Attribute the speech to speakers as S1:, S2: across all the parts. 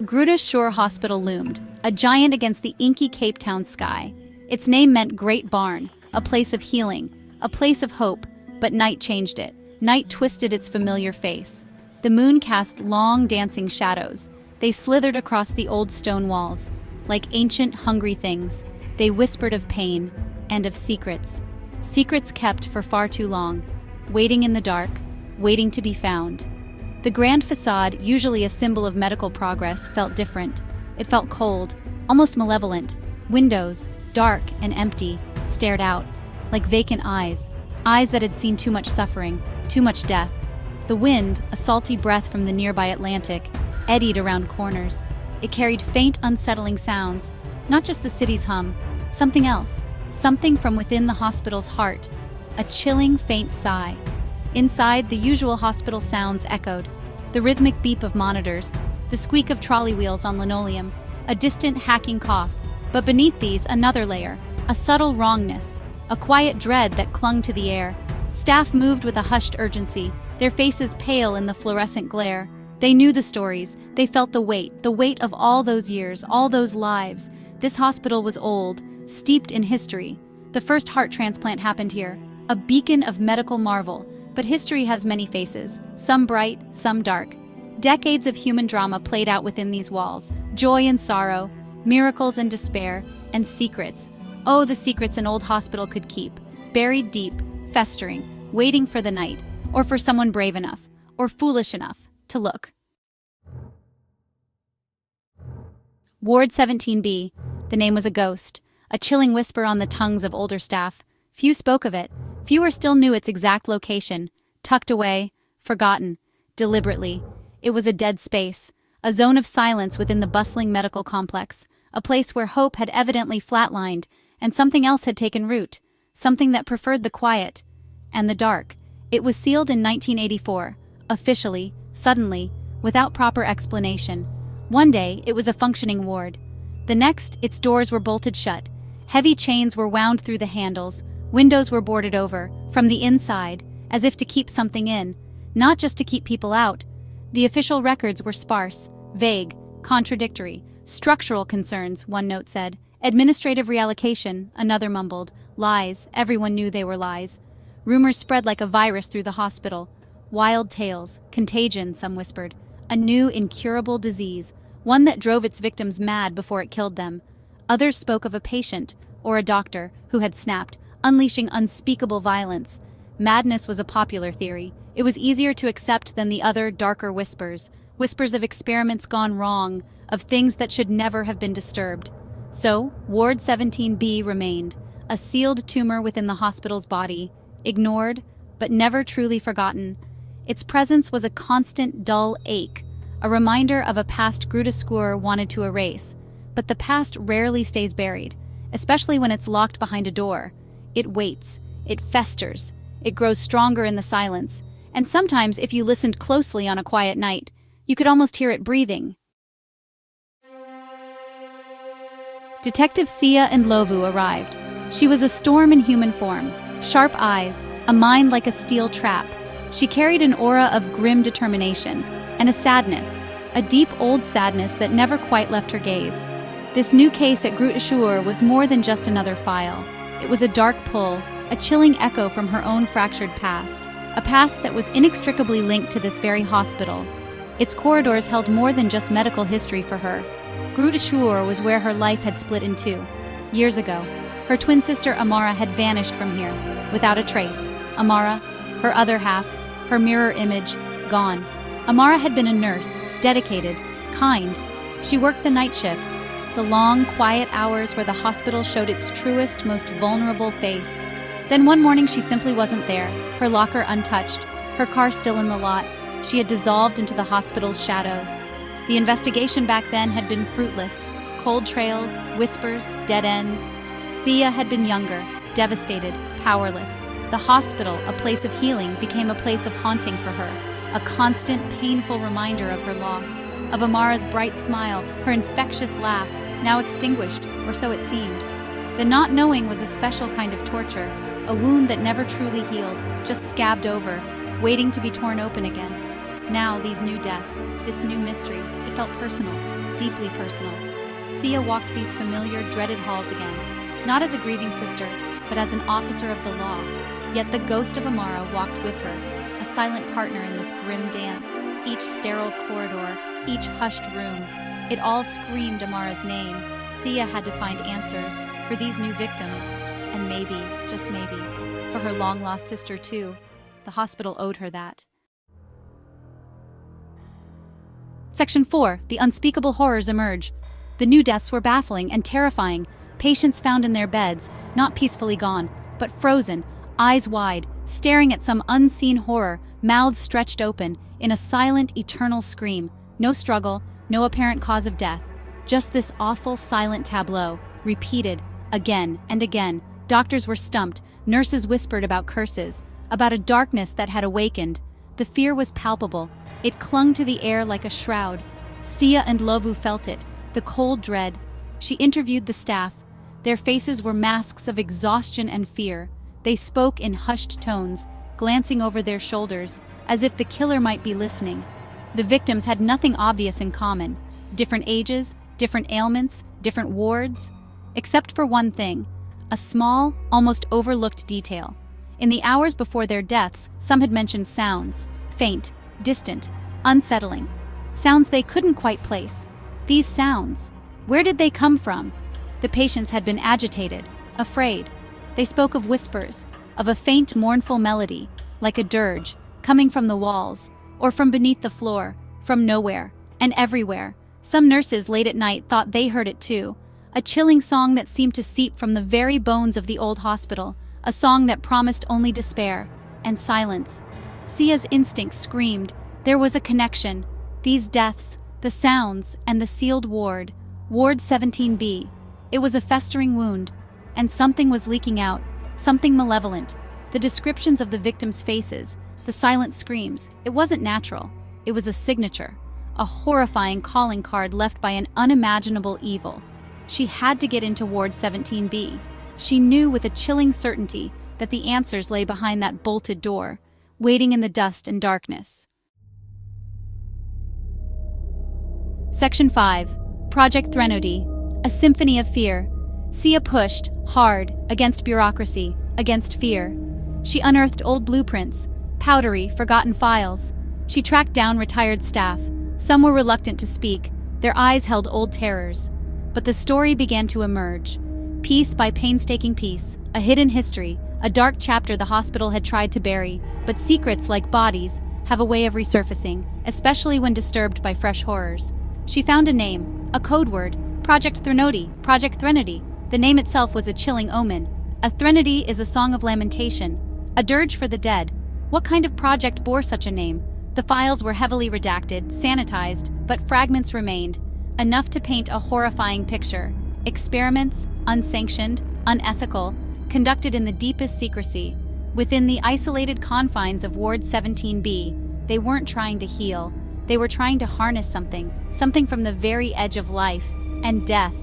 S1: Groote Schuur Hospital loomed, a giant against the inky Cape Town sky. Its name meant Great Barn, a place of healing, a place of hope, but night changed it. Night twisted its familiar face. The moon cast long, dancing shadows. They slithered across the old stone walls. Like ancient, hungry things, they whispered of pain and of secrets. Secrets kept for far too long, waiting in the dark, waiting to be found. The grand facade, usually a symbol of medical progress, felt different. It felt cold, almost malevolent. Windows, dark and empty, stared out, like vacant eyes, eyes that had seen too much suffering, too much death. The wind, a salty breath from the nearby Atlantic, eddied around corners. It carried faint, unsettling sounds, not just the city's hum, something else, something from within the hospital's heart, a chilling, faint sigh. Inside, the usual hospital sounds echoed, the rhythmic beep of monitors, the squeak of trolley wheels on linoleum, a distant hacking cough. But beneath these, another layer, a subtle wrongness, a quiet dread that clung to the air. Staff moved with a hushed urgency, their faces pale in the fluorescent glare. They knew the stories, they felt the weight of all those years, all those lives. This hospital was old, steeped in history. The first heart transplant happened here, a beacon of medical marvel. But history has many faces, some bright, some dark. Decades of human drama played out within these walls, joy and sorrow, miracles and despair, and secrets. Oh, the secrets an old hospital could keep, buried deep, festering, waiting for the night, or for someone brave enough, or foolish enough, to look. Ward 17B. The name was a ghost, a chilling whisper on the tongues of older staff. Few spoke of it. Fewer still knew its exact location, tucked away, forgotten, deliberately. It was a dead space, a zone of silence within the bustling medical complex, a place where hope had evidently flatlined, and something else had taken root, something that preferred the quiet and the dark. It was sealed in 1984, officially, suddenly, without proper explanation. One day, it was a functioning ward. The next, its doors were bolted shut. Heavy chains were wound through the handles. Windows were boarded over, from the inside, as if to keep something in, not just to keep people out. The official records were sparse, vague, contradictory. Structural concerns, one note said. Administrative reallocation, another mumbled. Lies, everyone knew they were lies. Rumors spread like a virus through the hospital. Wild tales, contagion, some whispered. A new, incurable disease, one that drove its victims mad before it killed them. Others spoke of a patient, or a doctor, who had snapped, unleashing unspeakable violence. Madness was a popular theory. It was easier to accept than the other, darker whispers. Whispers of experiments gone wrong, of things that should never have been disturbed. So, Ward 17B remained, a sealed tumor within the hospital's body, ignored, but never truly forgotten. Its presence was a constant, dull ache, a reminder of a past Groote Schuur wanted to erase. But the past rarely stays buried, especially when it's locked behind a door. It waits, it festers, it grows stronger in the silence, and sometimes if you listened closely on a quiet night, you could almost hear it breathing. Detective Siya Ndlovu arrived. She was a storm in human form, sharp eyes, a mind like a steel trap. She carried an aura of grim determination, and a sadness, a deep old sadness that never quite left her gaze. This new case at Groote Schuur was more than just another file. It was a dark pull, a chilling echo from her own fractured past, a past that was inextricably linked to this very hospital. Its corridors held more than just medical history for her. Groote Schuur was where her life had split in two. Years ago, her twin sister Amara had vanished from here, without a trace. Amara, her other half, her mirror image, gone. Amara had been a nurse, dedicated, kind. She worked the night shifts, the long, quiet hours where the hospital showed its truest, most vulnerable face. Then one morning she simply wasn't there, her locker untouched, her car still in the lot. She had dissolved into the hospital's shadows. The investigation back then had been fruitless. Cold trails, whispers, dead ends. Siya had been younger, devastated, powerless. The hospital, a place of healing, became a place of haunting for her, a constant, painful reminder of her loss, of Amara's bright smile, her infectious laugh, now extinguished, or so it seemed. The not knowing was a special kind of torture, a wound that never truly healed, just scabbed over, waiting to be torn open again. Now, these new deaths, this new mystery, it felt personal, deeply personal. Siya walked these familiar, dreaded halls again, not as a grieving sister, but as an officer of the law. Yet the ghost of Amara walked with her, a silent partner in this grim dance. Each sterile corridor, each hushed room, it all screamed Amara's name. Siya had to find answers for these new victims, and maybe, just maybe, for her long-lost sister too. The hospital owed her that. Section 4. The unspeakable horrors emerge. The new deaths were baffling and terrifying. Patients found in their beds, not peacefully gone, but frozen, eyes wide, staring at some unseen horror, mouths stretched open, in a silent, eternal scream. No struggle, no apparent cause of death. Just this awful, silent tableau, repeated, again and again. Doctors were stumped, nurses whispered about curses, about a darkness that had awakened. The fear was palpable. It clung to the air like a shroud. Siya Ndlovu felt it, the cold dread. She interviewed the staff. Their faces were masks of exhaustion and fear. They spoke in hushed tones, glancing over their shoulders, as if the killer might be listening. The victims had nothing obvious in common. Different ages, different ailments, different wards. Except for one thing, a small, almost overlooked detail. In the hours before their deaths, some had mentioned sounds, faint, distant, unsettling. Sounds they couldn't quite place. These sounds, where did they come from? The patients had been agitated, afraid. They spoke of whispers, of a faint, mournful melody, like a dirge, coming from the walls, or from beneath the floor, from nowhere, and everywhere. Some nurses late at night thought they heard it too, a chilling song that seemed to seep from the very bones of the old hospital, a song that promised only despair and silence. Siya's instincts screamed. There was a connection. These deaths, the sounds, and the sealed ward, Ward 17B. It was a festering wound, and something was leaking out, something malevolent. The descriptions of the victims' faces, the silent screams, it wasn't natural. It was a signature, a horrifying calling card left by an unimaginable evil. She had to get into Ward 17B. She knew with a chilling certainty that the answers lay behind that bolted door, waiting in the dust and darkness. Section 5. Project Threnody. A symphony of fear. Siya pushed, hard, against bureaucracy, against fear. She unearthed old blueprints, powdery, forgotten files. She tracked down retired staff. Some were reluctant to speak. Their eyes held old terrors. But the story began to emerge. Piece by painstaking piece, a hidden history, a dark chapter the hospital had tried to bury. But secrets, like bodies, have a way of resurfacing, especially when disturbed by fresh horrors. She found a name, a code word, Project Threnody, Project Threnody. The name itself was a chilling omen. A threnody is a song of lamentation, a dirge for the dead. What kind of project bore such a name? The files were heavily redacted, sanitized, but fragments remained, enough to paint a horrifying picture. Experiments, unsanctioned, unethical, conducted in the deepest secrecy. Within the isolated confines of Ward 17B, they weren't trying to heal. They were trying to harness something from the very edge of life and death.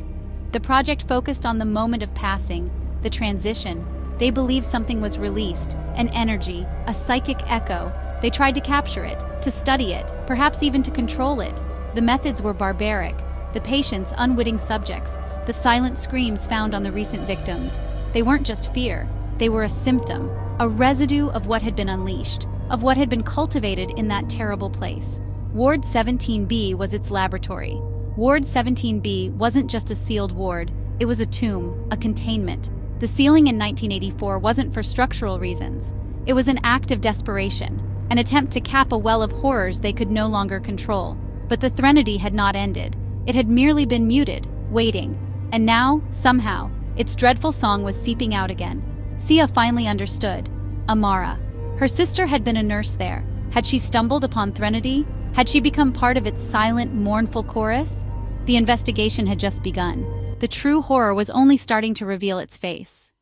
S1: The project focused on the moment of passing, the transition. They believed something was released, an energy, a psychic echo. They tried to capture it, to study it, perhaps even to control it. The methods were barbaric. The patients, unwitting subjects, the silent screams found on the recent victims. They weren't just fear. They were a symptom, a residue of what had been unleashed, of what had been cultivated in that terrible place. Ward 17B was its laboratory. Ward 17B wasn't just a sealed ward, it was a tomb, a containment. The sealing in 1984 wasn't for structural reasons. It was an act of desperation, an attempt to cap a well of horrors they could no longer control. But the threnody had not ended. It had merely been muted, waiting. And now, somehow, its dreadful song was seeping out again. Siya finally understood. Amara. Her sister had been a nurse there. Had she stumbled upon threnody? Had she become part of its silent, mournful chorus? The investigation had just begun. The true horror was only starting to reveal its face.